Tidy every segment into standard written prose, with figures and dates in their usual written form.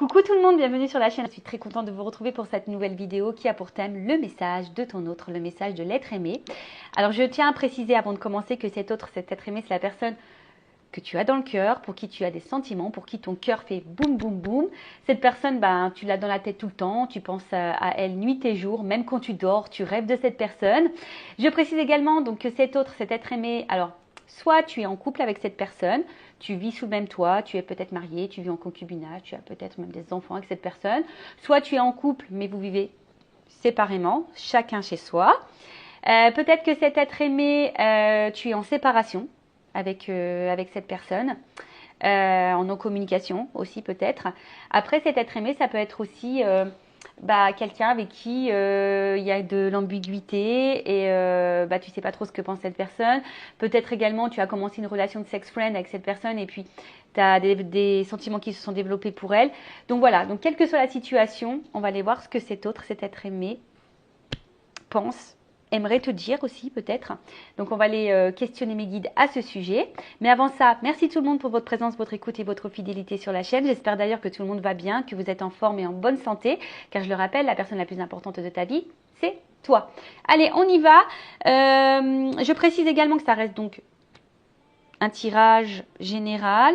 Coucou tout le monde, bienvenue sur la chaîne. Je suis très contente de vous retrouver pour cette nouvelle vidéo qui a pour thème le message de ton autre, le message de l'être aimé. Alors je tiens à préciser avant de commencer que cet autre, cet être aimé, c'est la personne que tu as dans le cœur, pour qui tu as des sentiments, pour qui ton cœur fait boum boum boum. Cette personne, tu l'as dans la tête tout le temps, tu penses à elle nuit et jour, même quand tu dors, tu rêves de cette personne. Je précise également donc que cet autre, cet être aimé, alors soit tu es en couple avec cette personne, tu vis sous le même toit, tu es peut-être marié, tu vis en concubinage, tu as peut-être même des enfants avec cette personne, soit tu es en couple mais vous vivez séparément, chacun chez soi. Peut-être que cet être aimé, tu es en séparation avec cette personne, en non-communication aussi peut-être. Après, cet être aimé, ça peut être aussi quelqu'un avec qui il y a de l'ambiguïté et tu sais pas trop ce que pense cette personne. Peut-être également, tu as commencé une relation de sex-friend avec cette personne et puis tu as des sentiments qui se sont développés pour elle. Donc voilà, donc quelle que soit la situation, on va aller voir ce que cet autre, cet être aimé, pense, aimerait te dire aussi peut-être. Donc on va aller questionner mes guides à ce sujet. Mais avant ça, merci tout le monde pour votre présence, votre écoute et votre fidélité sur la chaîne. J'espère d'ailleurs que tout le monde va bien, que vous êtes en forme et en bonne santé. Car je le rappelle, la personne la plus importante de ta vie, c'est toi. Allez, on y va. Je précise également que ça reste donc un tirage général.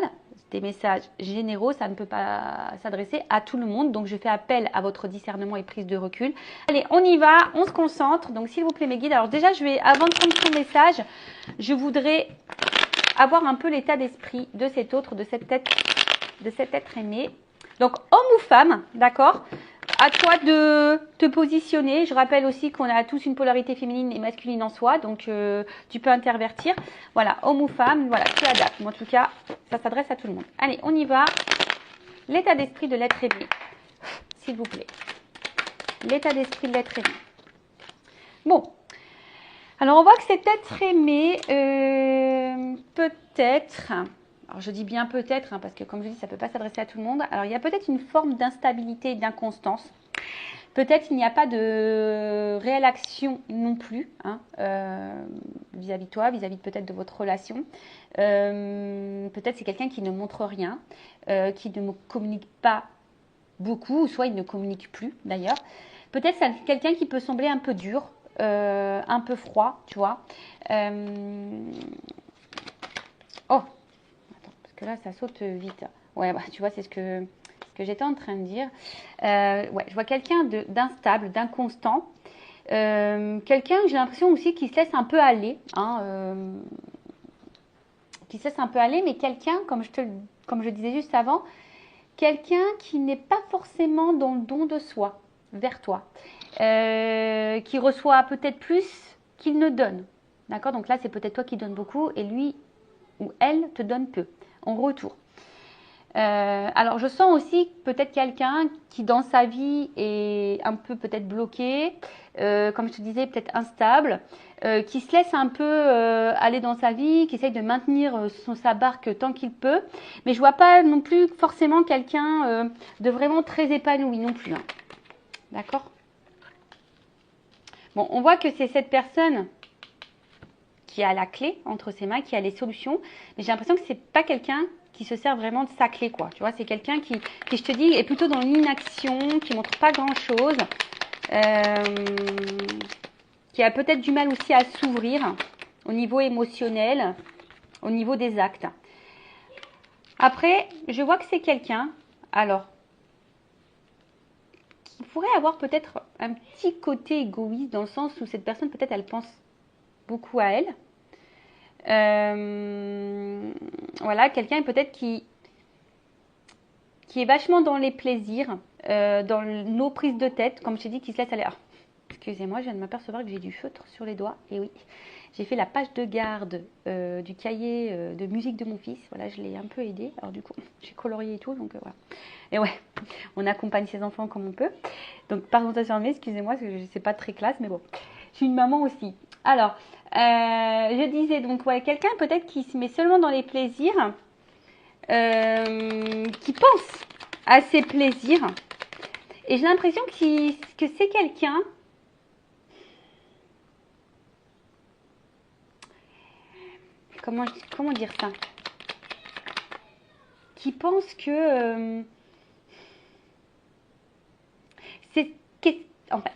Des messages généraux, ça ne peut pas s'adresser à tout le monde. Donc, je fais appel à votre discernement et prise de recul. Allez, on y va, on se concentre. Donc, s'il vous plaît, mes guides. Alors, déjà, avant de prendre ton message, je voudrais avoir un peu l'état d'esprit de cet autre, de cet être aimé. Donc, homme ou femme, d'accord ? À toi de te positionner. Je rappelle aussi qu'on a tous une polarité féminine et masculine en soi, donc tu peux intervertir. Voilà, homme ou femme, voilà, tu adaptes. Mais en tout cas, ça s'adresse à tout le monde. Allez, on y va. L'état d'esprit de l'être aimé, s'il vous plaît. L'état d'esprit de l'être aimé. Bon, alors on voit que cet être aimé, peut-être... Alors, je dis bien peut-être, parce que comme je dis, ça ne peut pas s'adresser à tout le monde. Alors, il y a peut-être une forme d'instabilité et d'inconstance. Peut-être il n'y a pas de réelle action non plus vis-à-vis de toi, vis-à-vis peut-être de votre relation. Peut-être c'est quelqu'un qui ne montre rien, qui ne communique pas beaucoup, ou soit il ne communique plus d'ailleurs. Peut-être c'est quelqu'un qui peut sembler un peu dur, un peu froid, tu vois. Oh, que là, ça saute vite. Ouais, tu vois, c'est ce que j'étais en train de dire. Ouais, je vois quelqu'un d'instable, d'inconstant. Quelqu'un, j'ai l'impression aussi, qui se laisse un peu aller. Qui se laisse un peu aller, mais quelqu'un, comme je disais juste avant, quelqu'un qui n'est pas forcément dans le don de soi, vers toi. Qui reçoit peut-être plus qu'il ne donne. D'accord ? Donc là, c'est peut-être toi qui donnes beaucoup et lui ou elle te donne peu en retour. Alors, je sens aussi peut-être quelqu'un qui, dans sa vie, est un peu peut-être bloqué, comme je te disais, peut-être instable, qui se laisse un peu aller dans sa vie, qui essaye de maintenir sa barque tant qu'il peut. Mais je ne vois pas non plus forcément quelqu'un de vraiment très épanoui non plus. Hein. D'accord ? Bon, on voit que c'est cette personne qui a la clé entre ses mains, qui a les solutions. Mais j'ai l'impression que c'est pas quelqu'un qui se sert vraiment de sa clé, quoi. Tu vois, c'est quelqu'un qui, je te dis, est plutôt dans l'inaction, qui montre pas grand-chose, qui a peut-être du mal aussi à s'ouvrir au niveau émotionnel, au niveau des actes. Après, je vois que c'est quelqu'un, alors, qui pourrait avoir peut-être un petit côté égoïste, dans le sens où cette personne, peut-être, elle pense beaucoup à elle. Voilà, quelqu'un peut-être qui est vachement dans les plaisirs, dans nos prises de tête, comme je t'ai dit, qui se laisse aller. Ah, excusez-moi, je viens de m'apercevoir que j'ai du feutre sur les doigts. Et oui, j'ai fait la page de garde du cahier de musique de mon fils. Voilà, je l'ai un peu aidé. Alors du coup, j'ai colorié et tout, donc voilà. Et ouais, on accompagne ses enfants comme on peut. Donc, pardon, excusez-moi, c'est pas très classe, mais bon. Je suis une maman aussi. Alors, je disais donc, ouais, quelqu'un peut-être qui se met seulement dans les plaisirs, qui pense à ses plaisirs. Et j'ai l'impression que c'est quelqu'un comment dire ça, qui pense que c'est en fait,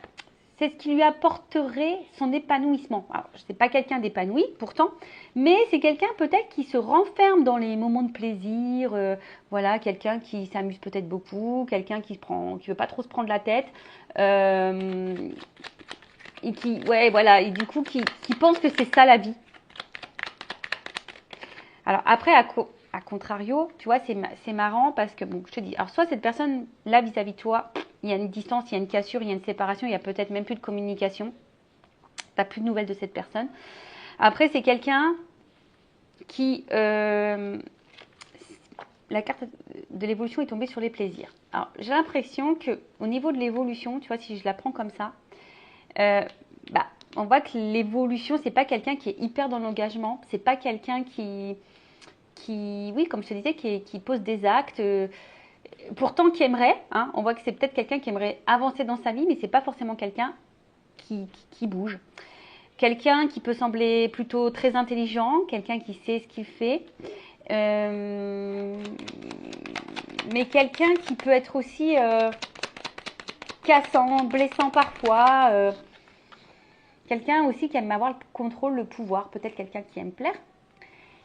c'est ce qui lui apporterait son épanouissement. Alors, ce n'est pas quelqu'un d'épanoui pourtant, mais c'est quelqu'un peut-être qui se renferme dans les moments de plaisir. Voilà, quelqu'un qui s'amuse peut-être beaucoup, quelqu'un qui veut pas trop se prendre la tête. Et qui, ouais, voilà, et du coup, qui pense que c'est ça la vie. Alors après, à contrario, tu vois, c'est marrant parce que, bon, je te dis, alors soit cette personne, là, vis-à-vis de toi, il y a une distance, il y a une cassure, il y a une séparation, il y a peut-être même plus de communication. Tu n'as plus de nouvelles de cette personne. Après, c'est quelqu'un qui... la carte de l'évolution est tombée sur les plaisirs. Alors, j'ai l'impression qu'au niveau de l'évolution, tu vois, si je la prends comme ça, on voit que l'évolution, c'est pas quelqu'un qui est hyper dans l'engagement, c'est pas quelqu'un qui, oui, comme je te disais, qui pose des actes, pourtant qui aimerait, hein, on voit que c'est peut-être quelqu'un qui aimerait avancer dans sa vie, mais c'est pas forcément quelqu'un qui bouge. Quelqu'un qui peut sembler plutôt très intelligent, quelqu'un qui sait ce qu'il fait, mais quelqu'un qui peut être aussi cassant, blessant parfois, quelqu'un aussi qui aime avoir le contrôle, le pouvoir, peut-être quelqu'un qui aime plaire,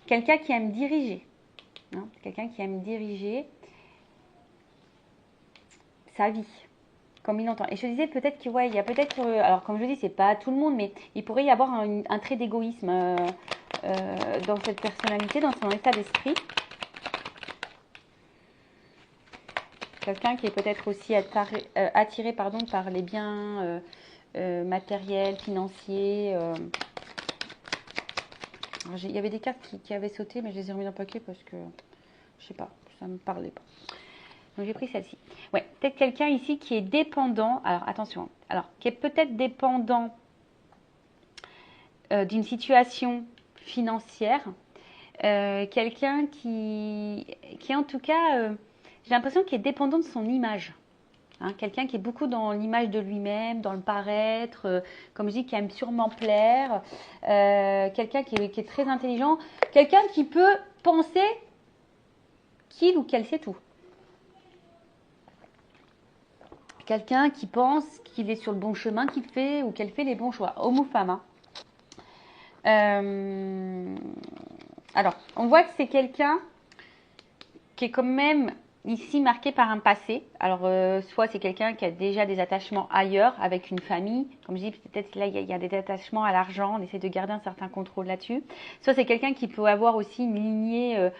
quelqu'un qui aime diriger, hein, quelqu'un qui aime diriger sa vie, comme il entend. Et je te disais peut-être que, ouais, il y a peut-être, alors comme je dis, c'est pas tout le monde, mais il pourrait y avoir un trait d'égoïsme dans cette personnalité, dans son état d'esprit. Quelqu'un qui est peut-être aussi attiré par les biens matériels, financiers. Il y avait des cartes qui avaient sauté, mais je les ai remis dans le paquet parce que, je sais pas, ça me parlait pas. Donc j'ai pris celle-ci. Ouais, peut-être quelqu'un ici qui est dépendant. Alors attention, alors qui est peut-être dépendant d'une situation financière. Quelqu'un qui en tout cas, j'ai l'impression qu'il est dépendant de son image. Hein, quelqu'un qui est beaucoup dans l'image de lui-même, dans le paraître, comme je dis, qui aime sûrement plaire. Quelqu'un qui est très intelligent. Quelqu'un qui peut penser qu'il ou qu'elle sait tout. Quelqu'un qui pense qu'il est sur le bon chemin, qu'il fait ou qu'elle fait les bons choix, homme ou femme. Hein. Alors, on voit que c'est quelqu'un qui est quand même ici marqué par un passé. Alors, soit c'est quelqu'un qui a déjà des attachements ailleurs, avec une famille. Comme je dis, peut-être là, il y a des attachements à l'argent. On essaie de garder un certain contrôle là-dessus. Soit c'est quelqu'un qui peut avoir aussi une lignée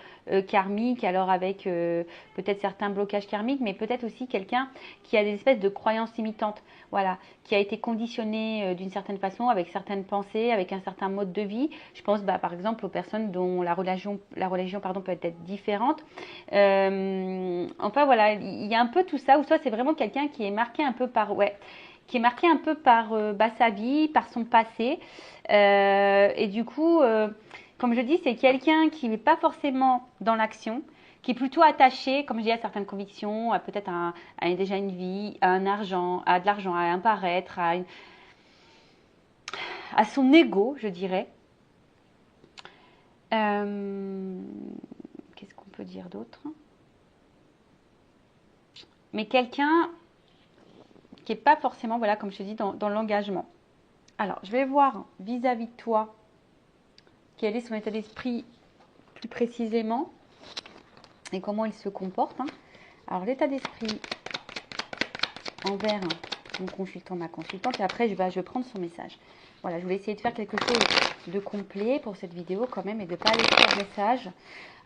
karmique, alors avec peut-être certains blocages karmiques, mais peut-être aussi quelqu'un qui a des espèces de croyances limitantes. Voilà, qui a été conditionné d'une certaine façon, avec certaines pensées, avec un certain mode de vie. Je pense par exemple aux personnes dont la religion peut être différente. Enfin voilà, il y a un peu tout ça, ou soit c'est vraiment quelqu'un qui est marqué un peu par, sa vie, par son passé. Et du coup, comme je dis, c'est quelqu'un qui n'est pas forcément dans l'action, qui est plutôt attaché, comme je dis, à certaines convictions, à peut-être déjà une vie, à un argent, à de l'argent, à un paraître, à son ego, je dirais. Qu'est-ce qu'on peut dire d'autre ? Mais quelqu'un qui n'est pas forcément, voilà, comme je te dis, dans l'engagement. Alors, je vais voir vis-à-vis de toi quel est son état d'esprit plus précisément et comment il se comporte. Hein. Alors, l'état d'esprit envers mon consultant, ma consultante, et après, je vais prendre son message. Voilà, je voulais essayer de faire quelque chose de complet pour cette vidéo quand même et de ne pas aller sur le message.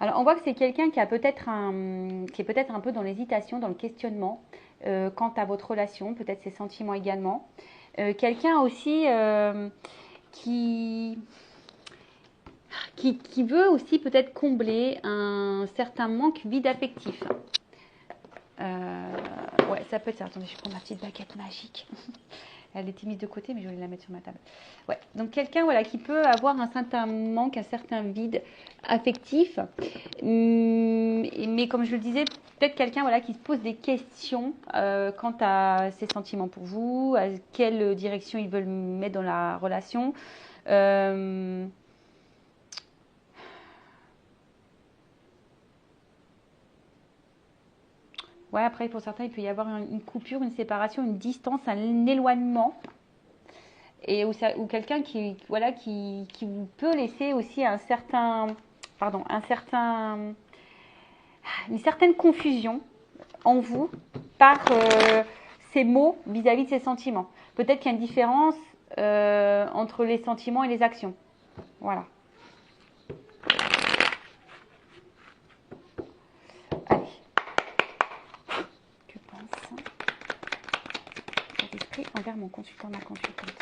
Alors, on voit que c'est quelqu'un qui est peut-être un peu dans l'hésitation, dans le questionnement quant à votre relation, peut-être ses sentiments également. Quelqu'un aussi qui veut aussi peut-être combler un certain manque vide affectif. Ouais, ça peut être ça. Attendez, je prends ma petite baguette magique. Elle était mise de côté, mais je voulais la mettre sur ma table. Ouais, donc quelqu'un voilà, qui peut avoir un certain manque, un certain vide affectif. Mais comme je le disais, peut-être quelqu'un voilà, qui se pose des questions quant à ses sentiments pour vous, à quelle direction ils veulent mettre dans la relation. Ouais, après, pour certains, il peut y avoir une coupure, une séparation, une distance, un éloignement. Et ou quelqu'un qui, voilà, qui vous peut laisser aussi un certain, pardon, une certaine confusion en vous par ces mots vis-à-vis de ses sentiments. Peut-être qu'il y a une différence entre les sentiments et les actions. Voilà. Allez. Que pense l'esprit envers mon consultant, ma consultante?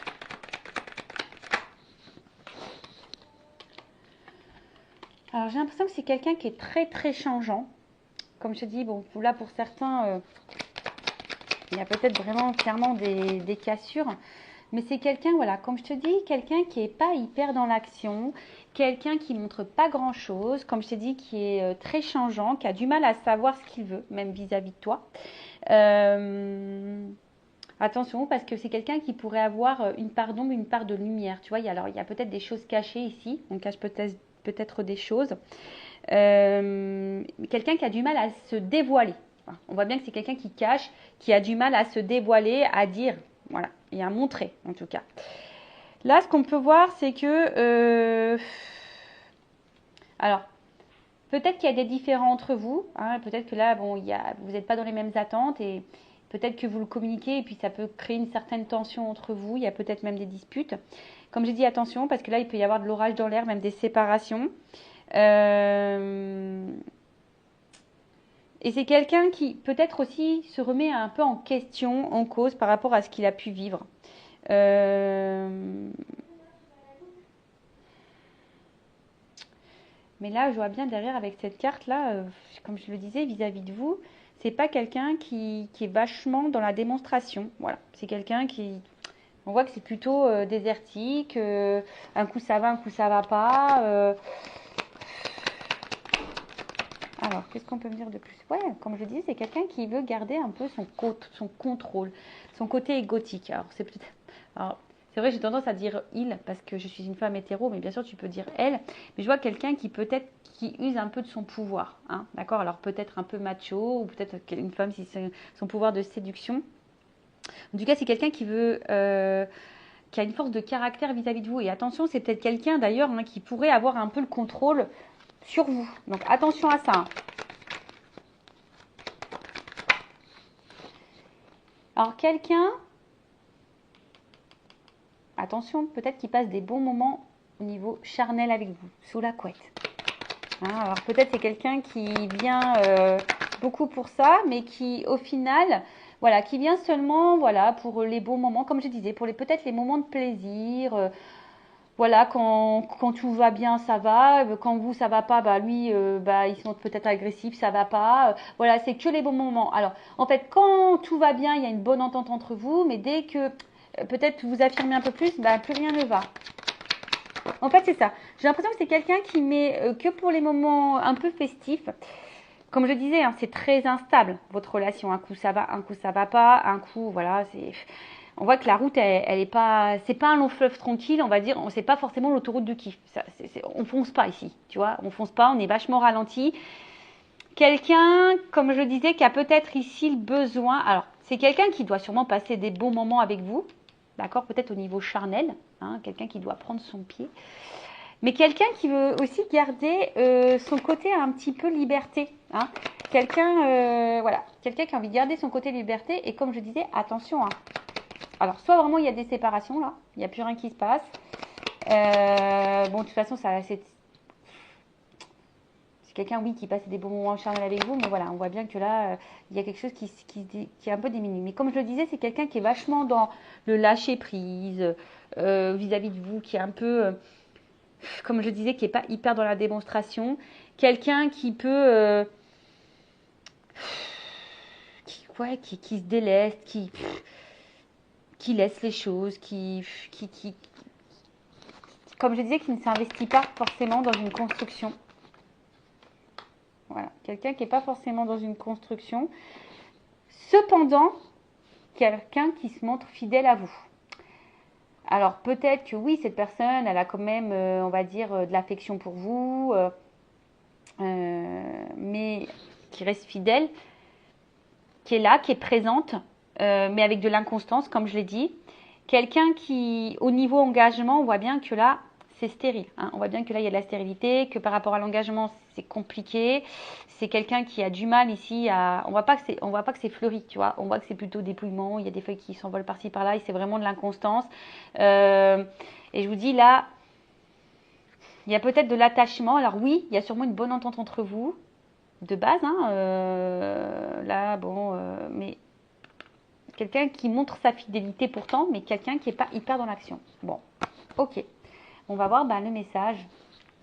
Alors j'ai l'impression que c'est quelqu'un qui est très très changeant. Comme je te dis, bon, là pour certains, il y a peut-être vraiment clairement des cassures. Mais c'est quelqu'un, voilà, comme je te dis, quelqu'un qui n'est pas hyper dans l'action, quelqu'un qui montre pas grand-chose, comme je t'ai dit, qui est très changeant, qui a du mal à savoir ce qu'il veut, même vis-à-vis de toi. Attention, parce que c'est quelqu'un qui pourrait avoir une part d'ombre, une part de lumière. Tu vois, il y a peut-être des choses cachées ici. On cache peut-être des choses. Quelqu'un qui a du mal à se dévoiler. Enfin, on voit bien que c'est quelqu'un qui cache, qui a du mal à se dévoiler, à dire, voilà, et à montrer en tout cas. Là, ce qu'on peut voir, c'est que, alors, peut-être qu'il y a des différends entre vous. Hein, peut-être que là, bon, vous n'êtes pas dans les mêmes attentes et peut-être que vous le communiquez et puis ça peut créer une certaine tension entre vous. Il y a peut-être même des disputes. Comme j'ai dit, attention, parce que là, il peut y avoir de l'orage dans l'air, même des séparations. Et c'est quelqu'un qui peut-être aussi se remet un peu en question, en cause par rapport à ce qu'il a pu vivre. Mais là, je vois bien derrière avec cette carte-là, comme je le disais, vis-à-vis de vous, c'est pas quelqu'un qui est vachement dans la démonstration. Voilà, c'est quelqu'un qui, on voit que c'est plutôt désertique. Un coup ça va, un coup ça va pas. Alors, qu'est-ce qu'on peut me dire de plus? Ouais, comme je disais, c'est quelqu'un qui veut garder un peu son contrôle, son côté égotique. Alors, c'est vrai, j'ai tendance à dire il parce que je suis une femme hétéro, mais bien sûr, tu peux dire elle. Mais je vois quelqu'un qui use un peu de son pouvoir. Hein, d'accord? Alors, peut-être un peu macho, ou peut-être une femme si c'est son pouvoir de séduction. En tout cas, c'est quelqu'un qui a une force de caractère vis-à-vis de vous. Et attention, c'est peut-être quelqu'un d'ailleurs hein, qui pourrait avoir un peu le contrôle sur vous. Donc, attention à ça. Hein. Alors quelqu'un, attention, peut-être qu'il passe des bons moments au niveau charnel avec vous, sous la couette. Hein, alors peut-être c'est quelqu'un qui vient beaucoup pour ça, mais qui au final, voilà, qui vient seulement, voilà, pour les bons moments, comme je disais, pour peut-être les moments de plaisir. Voilà, quand tout va bien, ça va. Quand vous, ça va pas, bah lui, bah il se montre peut-être agressif, ça va pas. Voilà, c'est que les bons moments. Alors, en fait, quand tout va bien, il y a une bonne entente entre vous, mais dès que peut-être vous affirmez un peu plus, bah plus rien ne va. En fait, c'est ça. J'ai l'impression que c'est quelqu'un qui met que pour les moments un peu festifs. Comme je disais, hein, c'est très instable votre relation. Un coup ça va, un coup ça va pas, un coup voilà, c'est. On voit que la route, elle est pas, c'est pas un long fleuve tranquille, on va dire. C'est pas forcément l'autoroute du kiff. On fonce pas ici, tu vois. On fonce pas, on est vachement ralenti. Quelqu'un, comme je disais, qui a peut-être ici le besoin. Alors, c'est quelqu'un qui doit sûrement passer des bons moments avec vous, d'accord. Peut-être au niveau charnel, hein, quelqu'un qui doit prendre son pied. Mais quelqu'un qui veut aussi garder son côté un petit peu liberté. Hein. Quelqu'un voilà, quelqu'un qui a envie de garder son côté liberté. Et comme je disais, attention. Hein. Alors, soit vraiment il y a des séparations là, il n'y a plus rien qui se passe. Bon, de toute façon, c'est quelqu'un, oui, qui passe des bons moments charnels avec vous. Mais voilà, on voit bien que là, il y a quelque chose qui est un peu diminué. Mais comme je le disais, c'est quelqu'un qui est vachement dans le lâcher prise vis-à-vis de vous, qui est un peu comme je disais, qui n'est pas hyper dans la démonstration. Quelqu'un qui peut... qui se déleste, qui laisse les choses, comme je disais, qui ne s'investit pas forcément dans une construction. Voilà, quelqu'un qui n'est pas forcément dans une construction. Cependant, quelqu'un qui se montre fidèle à vous. Alors peut-être que oui, cette personne, elle a quand même, on va dire, de l'affection pour vous, mais qui reste fidèle. qui est là, qui est présente, mais avec de l'inconstance, comme je l'ai dit. Quelqu'un qui, au niveau engagement, on voit bien que là, c'est stérile. Hein. On voit bien que là, il y a de la stérilité, que par rapport à l'engagement, c'est compliqué. C'est quelqu'un qui a du mal ici à... On voit pas que c'est fleuri, tu vois. On voit que c'est plutôt dépouillement. Il y a des feuilles qui s'envolent par-ci, par-là. Et c'est vraiment de l'inconstance. Et je vous dis, là, il y a peut-être de l'attachement. Alors oui, il y a sûrement une bonne entente entre vous, de base. Hein. Là, bon, mais... Quelqu'un qui montre sa fidélité pourtant, mais quelqu'un qui n'est pas hyper dans l'action. Bon, ok. On va voir le message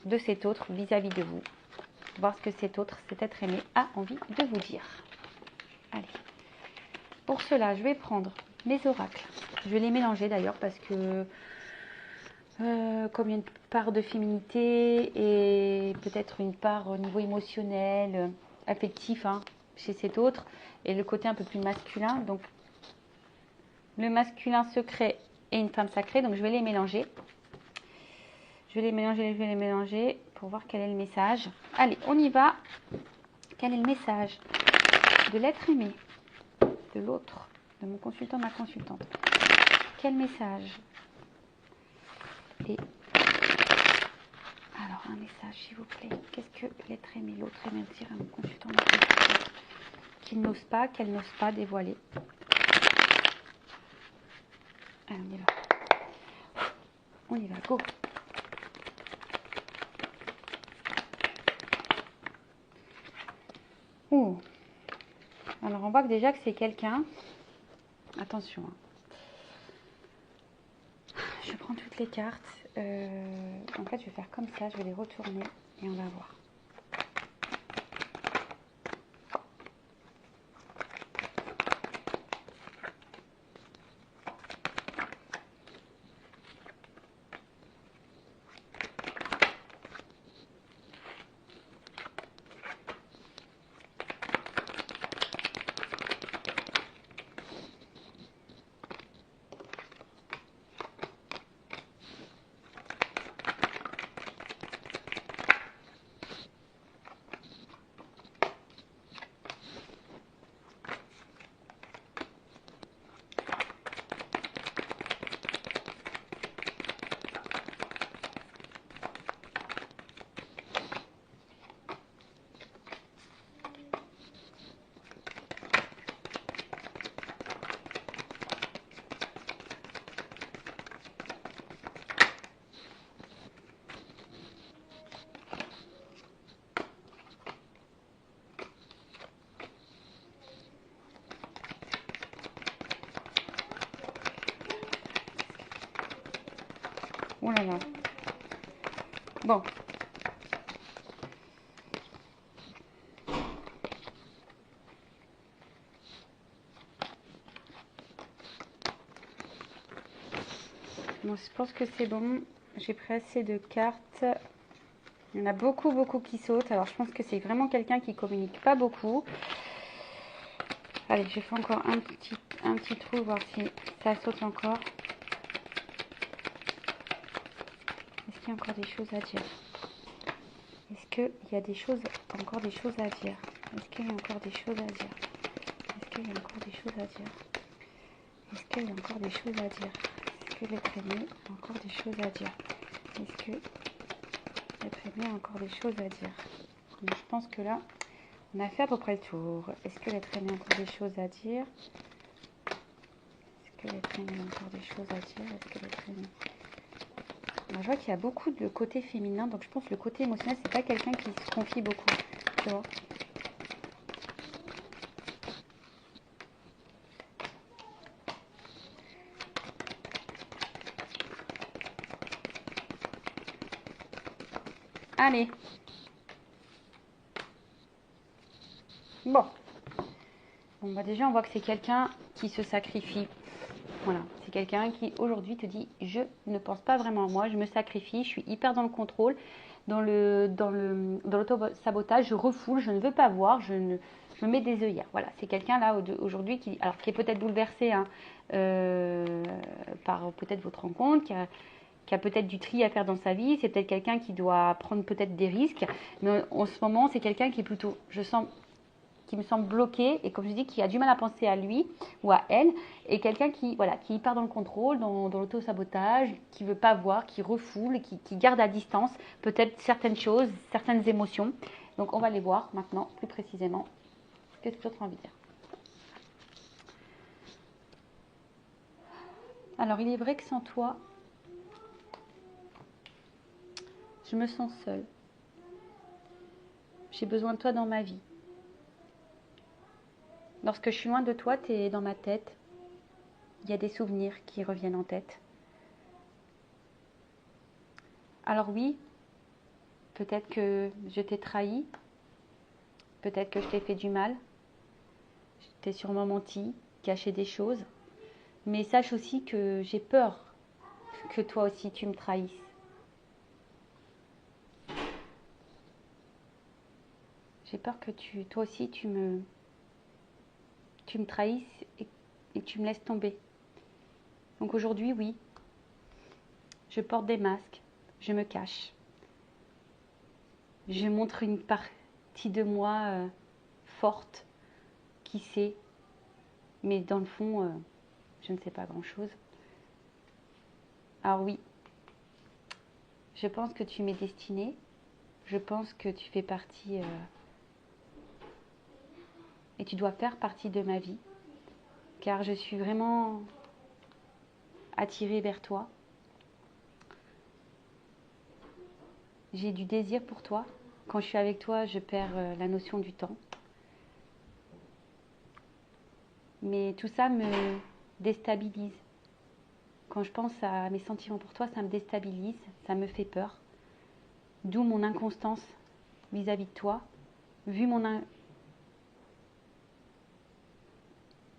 de cet autre vis-à-vis de vous. Voir ce que cet autre, cet être aimé, a envie de vous dire. Allez. Pour cela, je vais prendre mes oracles. Je vais les mélanger d'ailleurs parce que comme il y a une part de féminité et peut-être une part au niveau émotionnel, affectif hein, chez cet autre, et le côté un peu plus masculin, donc le masculin secret et une femme sacrée, donc je vais les mélanger. Je vais les mélanger pour voir quel est le message. Allez, on y va. Quel est le message de l'être aimé, de l'autre, de mon consultant, de ma consultante? Quel message? Et alors, un message, s'il vous plaît. Qu'est-ce que l'être aimé, l'autre aimé dire à mon consultant, ma consultante, qu'il n'ose pas, qu'elle n'ose pas dévoiler? Allez, on y va. On y va, go. Ouh. Alors, on voit que déjà que c'est quelqu'un. Attention. Hein. Je prends toutes les cartes. En fait, je vais faire comme ça. Je vais les retourner et on va voir. Oh là là. Bon. Bon, je pense que c'est bon. J'ai pris assez de cartes. Il y en a beaucoup, beaucoup qui sautent. Alors, je pense que c'est vraiment quelqu'un qui communique pas beaucoup. Allez, je fais encore un petit trou, voir si ça saute encore. Est-ce qu'il y a encore des choses à dire? Est-ce qu'il y a encore des choses à dire? Est-ce qu'il y a encore des choses à dire? Est-ce qu'il y a encore des choses à dire? Est-ce qu'il y a encore des choses à dire? Est-ce que l'être aimé a encore des choses à dire? Est-ce que l'être aimé a encore des choses à dire? Donc, je pense que là, on a fait à peu près le tour. Est-ce que l'être aimé a encore des choses à dire? Est-ce que l'être aimé a encore des choses à dire? Est-ce que l'être aimé... Alors, je vois qu'il y a beaucoup de côté féminin, donc je pense que le côté émotionnel, c'est pas quelqu'un qui se confie beaucoup. Tu vois? Allez. Bon. Bon, bah déjà, on voit que c'est quelqu'un qui se sacrifie. Voilà, c'est quelqu'un qui aujourd'hui te dit je ne pense pas vraiment à moi, je me sacrifie, je suis hyper dans le contrôle, dans l'auto-sabotage, je refoule, je ne veux pas voir, je me mets des œillères. Voilà, c'est quelqu'un là aujourd'hui qui est peut-être bouleversé hein, par peut-être votre rencontre, qui a peut-être du tri à faire dans sa vie, c'est peut-être quelqu'un qui doit prendre peut-être des risques, mais en ce moment c'est quelqu'un qui est plutôt, je sens, qui me semble bloqué et comme je dis, qui a du mal à penser à lui ou à elle, et quelqu'un qui, voilà, qui part dans le contrôle, dans l'auto-sabotage, qui ne veut pas voir, qui refoule, qui garde à distance peut-être certaines choses, certaines émotions. Donc on va les voir maintenant plus précisément. Qu'est-ce que tu as envie de dire? Alors il est vrai que sans toi, je me sens seule. J'ai besoin de toi dans ma vie. Lorsque je suis loin de toi, tu es dans ma tête. Il y a des souvenirs qui reviennent en tête. Alors oui, peut-être que je t'ai trahi. Peut-être que je t'ai fait du mal. Je t'ai sûrement menti, caché des choses. Mais sache aussi que j'ai peur que toi aussi tu me trahisses. J'ai peur que toi aussi tu me trahisses et tu me laisses tomber. Donc aujourd'hui, oui, je porte des masques, je me cache. Je montre une partie de moi forte, qui sait, mais dans le fond, je ne sais pas grand-chose. Alors oui, je pense que tu m'es destinée, je pense que tu fais partie et tu dois faire partie de ma vie, car je suis vraiment attirée vers toi. J'ai du désir pour toi. Quand je suis avec toi, je perds la notion du temps. Mais tout ça me déstabilise. Quand je pense à mes sentiments pour toi, ça me déstabilise, ça me fait peur. D'où mon inconstance vis-à-vis de toi.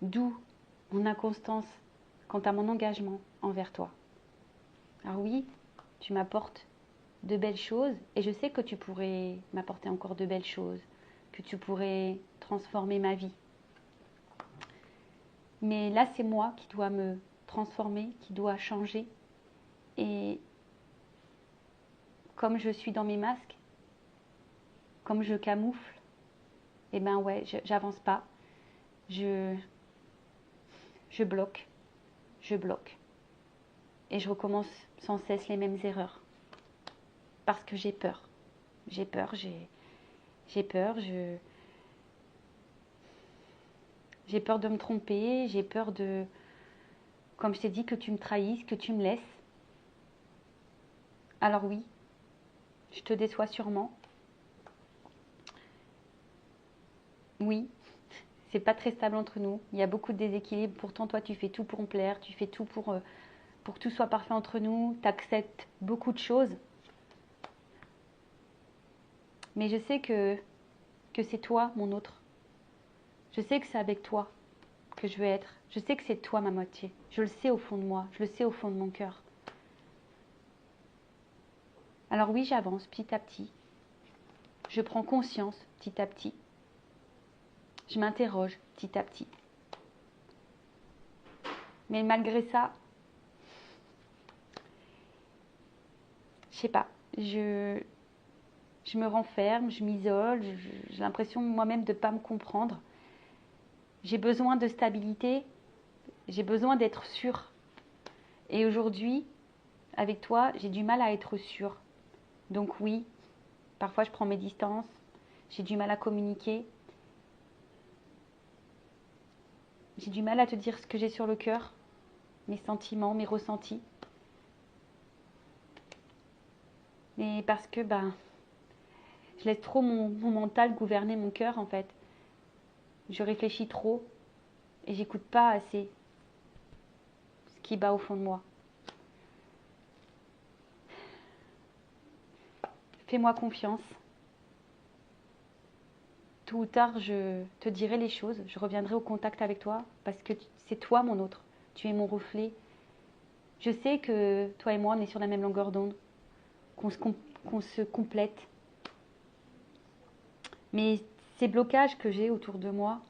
D'où mon inconstance quant à mon engagement envers toi. Alors oui, tu m'apportes de belles choses et je sais que tu pourrais m'apporter encore de belles choses, que tu pourrais transformer ma vie. Mais là, c'est moi qui dois me transformer, qui dois changer. Et comme je suis dans mes masques, comme je camoufle, eh ben ouais, j'avance pas. Je bloque, je bloque. Et je recommence sans cesse les mêmes erreurs. Parce que j'ai peur. J'ai peur, j'ai peur, j'ai peur de me tromper, j'ai peur de, comme je t'ai dit, que tu me trahisses, que tu me laisses. Alors oui, je te déçois sûrement. Oui, c'est pas très stable entre nous. Il y a beaucoup de déséquilibre. Pourtant, toi, tu fais tout pour me plaire, tu fais tout pour que tout soit parfait entre nous. Tu acceptes beaucoup de choses. Mais je sais que c'est toi, mon autre. Je sais que c'est avec toi que je veux être. Je sais que c'est toi, ma moitié. Je le sais au fond de moi. Je le sais au fond de mon cœur. Alors oui, j'avance petit à petit. Je prends conscience petit à petit. Je m'interroge petit à petit. Mais malgré ça, je sais pas, je me renferme, je m'isole, j'ai l'impression moi-même de ne pas me comprendre. J'ai besoin de stabilité, j'ai besoin d'être sûre. Et aujourd'hui, avec toi, j'ai du mal à être sûre. Donc oui, parfois je prends mes distances, j'ai du mal à communiquer. J'ai du mal à te dire ce que j'ai sur le cœur, mes sentiments, mes ressentis. Mais parce que je laisse trop mon mental gouverner mon cœur en fait. Je réfléchis trop et j'écoute pas assez ce qui bat au fond de moi. Fais-moi confiance. Tôt ou tard, je te dirai les choses. Je reviendrai au contact avec toi parce que c'est toi mon autre. Tu es mon reflet. Je sais que toi et moi, on est sur la même longueur d'onde, qu'on se complète. Mais ces blocages que j'ai autour de moi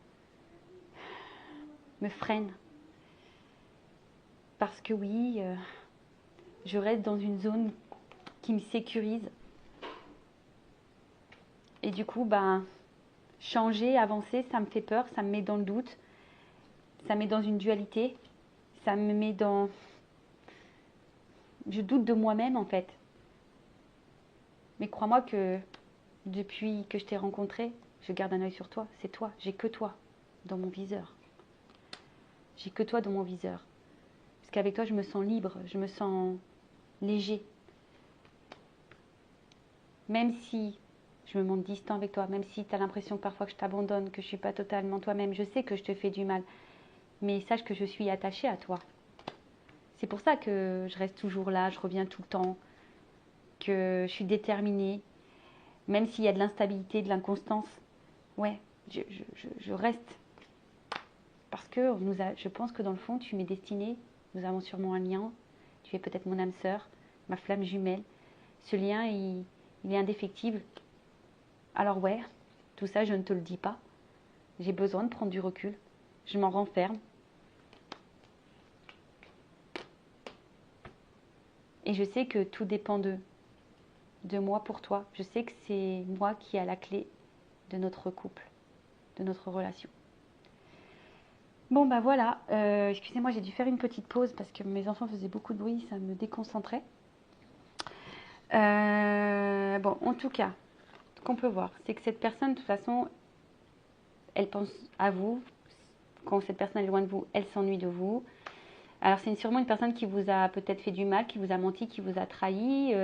me freinent. Parce que oui, je reste dans une zone qui me sécurise. Et du coup, changer, avancer, ça me fait peur, ça me met dans le doute, ça me met dans une dualité, ça me met dans... Je doute de moi-même en fait. Mais crois-moi que depuis que je t'ai rencontré, je garde un œil sur toi, c'est toi, j'ai que toi dans mon viseur. J'ai que toi dans mon viseur. Parce qu'avec toi, je me sens libre, je me sens léger. Même si je me montre distant avec toi, même si tu as l'impression que parfois que je t'abandonne, que je ne suis pas totalement toi-même, je sais que je te fais du mal. Mais sache que je suis attachée à toi. C'est pour ça que je reste toujours là, je reviens tout le temps, que je suis déterminée. Même s'il y a de l'instabilité, de l'inconstance, ouais, je reste. Parce que je pense que dans le fond, tu m'es destinée, nous avons sûrement un lien, tu es peut-être mon âme sœur, ma flamme jumelle. Ce lien, il est indéfectible. Alors ouais, tout ça, je ne te le dis pas. J'ai besoin de prendre du recul. Je m'en renferme. Et je sais que tout dépend de moi pour toi. Je sais que c'est moi qui ai la clé de notre couple, de notre relation. Bon bah voilà, excusez-moi, j'ai dû faire une petite pause parce que mes enfants faisaient beaucoup de bruit, ça me déconcentrait. Bon, en tout cas, ce qu'on peut voir, c'est que cette personne, de toute façon, elle pense à vous. Quand cette personne est loin de vous, elle s'ennuie de vous. Alors c'est sûrement une personne qui vous a peut-être fait du mal, qui vous a menti, qui vous a trahi,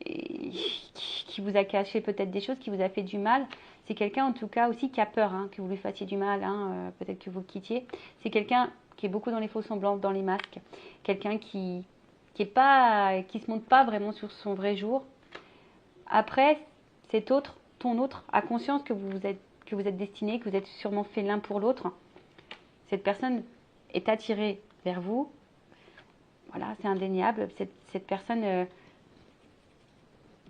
qui vous a caché peut-être des choses, qui vous a fait du mal. C'est quelqu'un en tout cas aussi qui a peur que vous lui fassiez du mal, peut-être que vous le quittiez. C'est quelqu'un qui est beaucoup dans les faux semblants, dans les masques. Quelqu'un qui se montre pas vraiment sur son vrai jour. Après, ton autre, a conscience que vous êtes destinés, que vous êtes sûrement fait l'un pour l'autre. Cette personne est attirée vers vous. Voilà, c'est indéniable. Cette personne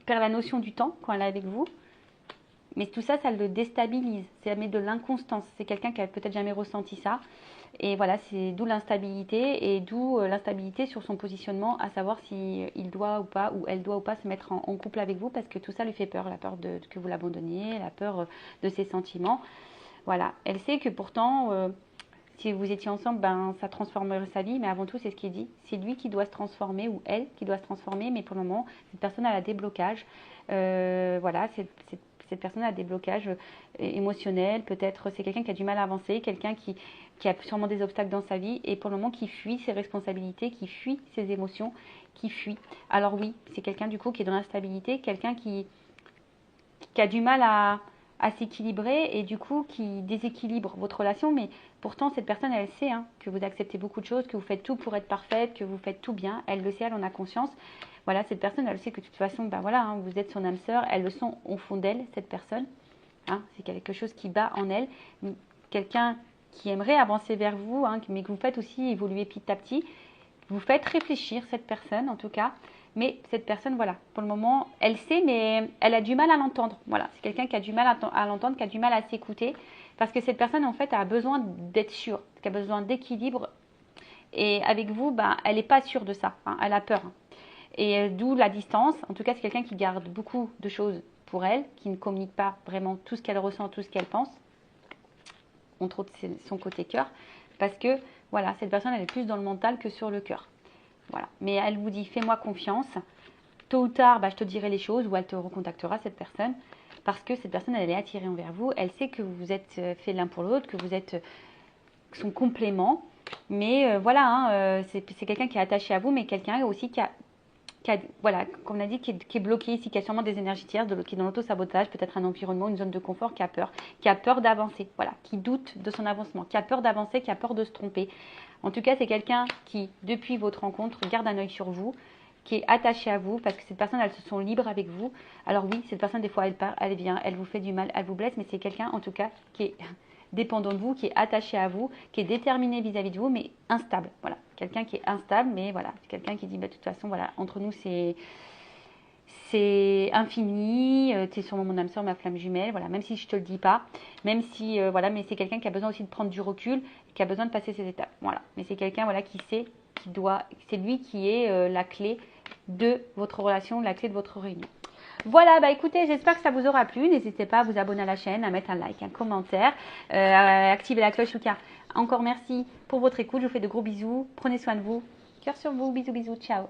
perd la notion du temps quand elle est avec vous. Mais tout ça, ça le déstabilise. Ça met de l'inconstance. C'est quelqu'un qui a peut-être jamais ressenti ça. Et voilà, c'est d'où l'instabilité et d'où l'instabilité sur son positionnement, à savoir si il doit ou pas, ou elle doit ou pas se mettre en couple avec vous, parce que tout ça lui fait peur. La peur que vous l'abandonniez, la peur de ses sentiments. Voilà, elle sait que pourtant, si vous étiez ensemble, ben, ça transformerait sa vie, mais avant tout, c'est ce qu'il dit. C'est lui qui doit se transformer, ou elle qui doit se transformer, mais pour le moment, cette personne a des blocages. Voilà, cette personne a des blocages émotionnels, peut-être c'est quelqu'un qui a du mal à avancer, quelqu'un qui a sûrement des obstacles dans sa vie, et pour le moment qui fuit ses responsabilités, qui fuit ses émotions, qui fuit. Alors oui, c'est quelqu'un du coup qui est dans l'instabilité, quelqu'un qui a du mal à s'équilibrer et du coup qui déséquilibre votre relation, mais pourtant cette personne elle sait que vous acceptez beaucoup de choses, que vous faites tout pour être parfaite, que vous faites tout bien, elle le sait, elle en a conscience. Voilà, cette personne elle sait que de toute façon, ben voilà, vous êtes son âme sœur, elle le sent au fond d'elle, cette personne, c'est quelque chose qui bat en elle, quelqu'un qui aimerait avancer vers vous, mais que vous faites aussi évoluer petit à petit, vous faites réfléchir cette personne en tout cas. Mais cette personne, voilà, pour le moment, elle sait, mais elle a du mal à l'entendre. Voilà, c'est quelqu'un qui a du mal à l'entendre, qui a du mal à s'écouter. Parce que cette personne, en fait, a besoin d'être sûre, qui a besoin d'équilibre. Et avec vous, elle n'est pas sûre de ça. Elle a peur. Et d'où la distance. En tout cas, c'est quelqu'un qui garde beaucoup de choses pour elle, qui ne communique pas vraiment tout ce qu'elle ressent, tout ce qu'elle pense. Entre autres, c'est son côté cœur. Parce que, voilà, cette personne, elle est plus dans le mental que sur le cœur. Voilà. Mais elle vous dit, fais-moi confiance. Tôt ou tard, je te dirai les choses ou elle te recontactera, cette personne. Parce que cette personne, elle est attirée envers vous. Elle sait que vous êtes fait l'un pour l'autre, que vous êtes son complément. Mais voilà, c'est quelqu'un qui est attaché à vous, mais quelqu'un aussi qui a voilà, comme on a dit, qui est bloqué ici, qui a sûrement des énergies tierces, qui est dans l'auto-sabotage, peut-être un environnement, une zone de confort, qui a peur d'avancer, voilà, qui doute de son avancement, qui a peur d'avancer, qui a peur de se tromper. En tout cas, c'est quelqu'un qui, depuis votre rencontre, garde un œil sur vous, qui est attaché à vous, parce que cette personne, elle se sent libre avec vous. Alors oui, cette personne, des fois, elle part, elle vient, elle vous fait du mal, elle vous blesse, mais c'est quelqu'un, en tout cas, qui est dépendant de vous, qui est attaché à vous, qui est déterminé vis-à-vis de vous, mais instable. Voilà, quelqu'un qui est instable, mais voilà, c'est quelqu'un qui dit, de toute façon, voilà, entre nous, c'est infini, tu es sûrement mon âme sœur, ma flamme jumelle, voilà, même si je te le dis pas, même si, voilà, mais c'est quelqu'un qui a besoin aussi de prendre du recul, qui a besoin de passer ces étapes, voilà. Mais c'est quelqu'un, voilà, qui sait, c'est lui qui est la clé de votre relation, la clé de votre réunion. Voilà, bah écoutez, j'espère que ça vous aura plu. N'hésitez pas à vous abonner à la chaîne, à mettre un like, un commentaire, à activer la cloche. Lucas, encore merci pour votre écoute. Je vous fais de gros bisous. Prenez soin de vous. Cœur sur vous. Bisous, bisous. Ciao.